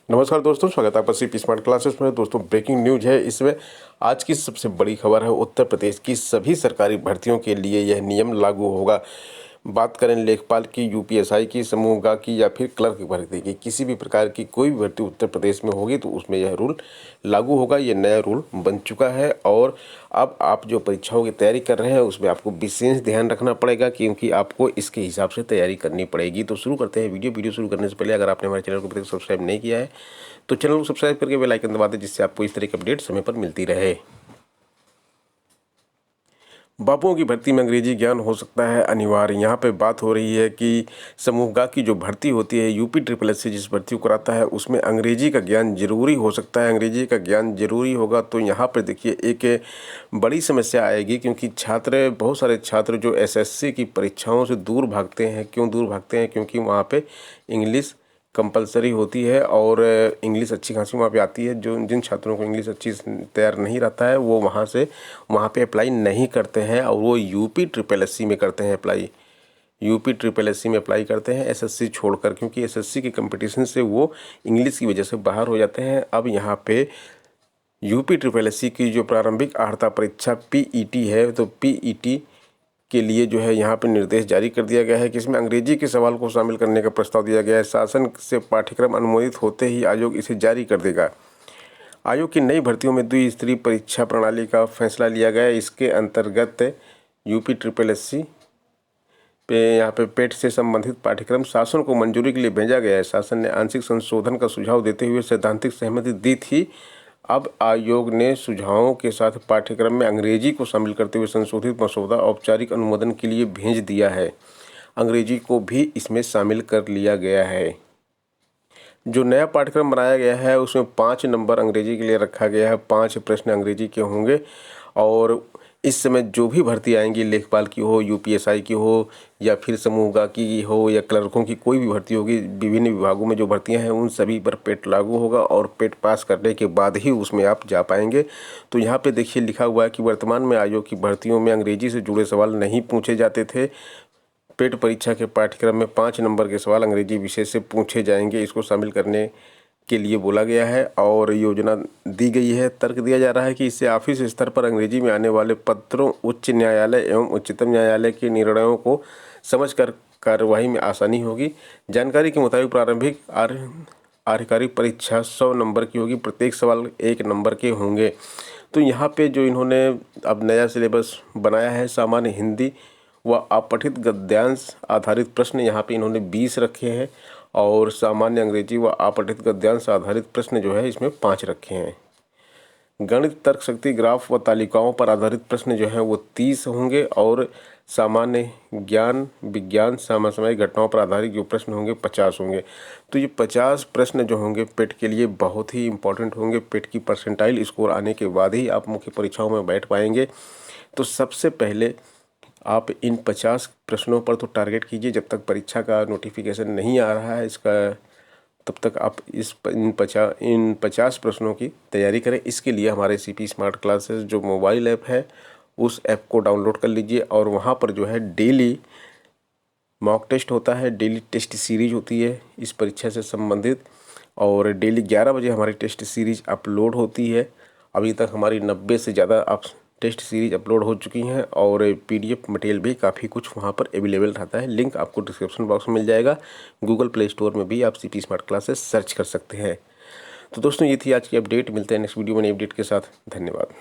नमस्कार दोस्तों, स्वागत है आपका सीपी स्मार्ट क्लासेस में। दोस्तों, ब्रेकिंग न्यूज है इसमें। आज की सबसे बड़ी खबर है, उत्तर प्रदेश की सभी सरकारी भर्तियों के लिए यह नियम लागू होगा। बात करें लेखपाल की, यूपीएसआई की, समूहगा की या फिर क्लर्क की भर्ती की, किसी भी प्रकार की कोई भी भर्ती उत्तर प्रदेश में होगी तो उसमें यह रूल लागू होगा। ये नया रूल बन चुका है और अब आप जो परीक्षाओं की तैयारी कर रहे हैं उसमें आपको विशेष ध्यान रखना पड़ेगा, क्योंकि आपको इसके हिसाब से तैयारी करनी पड़ेगी। तो शुरू करते हैं वीडियो शुरू करने से पहले अगर आपने हमारे चैनल को अभी तक सब्सक्राइब नहीं किया है तो चैनल को सब्सक्राइब करके बेल आइकन दबा दें, जिससे आपको इस तरह की अपडेट समय पर मिलती रहे। बाबुओं की भर्ती में अंग्रेजी ज्ञान हो सकता है अनिवार्य। यहाँ पे बात हो रही है कि समूहगा की जो भर्ती होती है, यूपी SSS जिस भर्ती को कराता है उसमें अंग्रेजी का ज्ञान जरूरी हो सकता है। अंग्रेजी का ज्ञान जरूरी होगा तो यहाँ पर देखिए एक बड़ी समस्या आएगी, क्योंकि बहुत सारे छात्र जो SSC की परीक्षाओं से दूर भागते हैं। क्यों दूर भागते हैं? क्योंकि वहाँ पर इंग्लिश कंपलसरी होती है और इंग्लिश अच्छी खासी वहाँ पे आती है। जिन छात्रों को इंग्लिश अच्छी तैयार नहीं रहता है वो वहाँ पे अप्लाई नहीं करते हैं और वो यूपी SSS में करते हैं अप्लाई। यूपी SSS में अप्लाई करते हैं SSC छोड़कर, क्योंकि SSC के कंपटीशन से वो इंग्लिश की वजह से बाहर हो जाते हैं। अब यहाँ पे यूपी SSS की जो प्रारंभिक अर्हता परीक्षा PET है, तो PET के लिए जो है यहाँ पे निर्देश जारी कर दिया गया है कि इसमें अंग्रेजी के सवाल को शामिल करने का प्रस्ताव दिया गया है। शासन से पाठ्यक्रम अनुमोदित होते ही आयोग इसे जारी कर देगा। आयोग की नई भर्तियों में द्विस्तरीय परीक्षा प्रणाली का फैसला लिया गया है। इसके अंतर्गत यूपी SSS पे यहाँ पे पेट से संबंधित पाठ्यक्रम शासन को मंजूरी के लिए भेजा गया है। शासन ने आंशिक संशोधन का सुझाव देते हुए सैद्धांतिक सहमति दी थी। अब आयोग ने सुझावों के साथ पाठ्यक्रम में अंग्रेजी को शामिल करते हुए संशोधित मसौदा औपचारिक अनुमोदन के लिए भेज दिया है। अंग्रेजी को भी इसमें शामिल कर लिया गया है। जो नया पाठ्यक्रम बनाया गया है उसमें 5 नंबर अंग्रेजी के लिए रखा गया है। 5 प्रश्न अंग्रेजी के होंगे और इस समय जो भी भर्ती आएंगी, लेखपाल की हो, यूपीएसआई की हो या फिर समूहगा की हो या क्लर्कों की कोई भी भर्ती होगी, विभिन्न विभागों में जो भर्तियां हैं उन सभी पर पेट लागू होगा और पेट पास करने के बाद ही उसमें आप जा पाएंगे। तो यहाँ पे देखिए लिखा हुआ है कि वर्तमान में आयोग की भर्तियों में अंग्रेजी से जुड़े सवाल नहीं पूछे जाते थे। पेट परीक्षा के पाठ्यक्रम में 5 नंबर के सवाल अंग्रेजी विषय से पूछे जाएंगे। इसको शामिल करने के लिए बोला गया है और योजना दी गई है। तर्क दिया जा रहा है कि इससे ऑफिस स्तर पर अंग्रेजी में आने वाले पत्रों, उच्च न्यायालय एवं उच्चतम न्यायालय के निर्णयों को समझकर कार्यवाही में आसानी होगी। जानकारी के मुताबिक प्रारंभिक आधिकारिक परीक्षा 100 नंबर की होगी। प्रत्येक सवाल 1 नंबर के होंगे। तो यहाँ पे जो इन्होंने अब नया सिलेबस बनाया है, सामान्य हिंदी व अपठित गद्यांश आधारित प्रश्न यहाँ पे इन्होंने 20 रखे हैं और सामान्य अंग्रेजी व अपठित गद्यांश आधारित प्रश्न जो है इसमें 5 रखे हैं। गणित, तर्क शक्ति, ग्राफ व तालिकाओं पर आधारित प्रश्न जो हैं वो 30 होंगे और सामान्य ज्ञान, विज्ञान, समसामयिक घटनाओं पर आधारित जो प्रश्न होंगे 50 होंगे। तो ये 50 प्रश्न जो होंगे पेट के लिए बहुत ही इंपॉर्टेंट होंगे। पेट की परसेंटाइल स्कोर आने के बाद ही आप मुख्य परीक्षाओं में बैठ पाएंगे। तो सबसे पहले आप इन 50 प्रश्नों पर तो टारगेट कीजिए। जब तक परीक्षा का नोटिफिकेशन नहीं आ रहा है इसका, तब तक आप इन 50 प्रश्नों की तैयारी करें। इसके लिए हमारे सीपी स्मार्ट क्लासेस जो मोबाइल ऐप है उस ऐप को डाउनलोड कर लीजिए और वहाँ पर जो है डेली मॉक टेस्ट होता है, डेली टेस्ट सीरीज होती है इस परीक्षा से संबंधित और डेली 11 बजे हमारी टेस्ट सीरीज अपलोड होती है। अभी तक हमारी 90 से ज़्यादा टेस्ट सीरीज अपलोड हो चुकी हैं और PDF मटेरियल भी काफ़ी कुछ वहाँ पर अवेलेबल रहता है। लिंक आपको डिस्क्रिप्शन बॉक्स में मिल जाएगा। गूगल प्ले स्टोर में भी आप सीपी स्मार्ट क्लासेस सर्च कर सकते हैं। तो दोस्तों, ये थी आज की अपडेट। मिलते हैं नेक्स्ट वीडियो में नई अपडेट के साथ। धन्यवाद।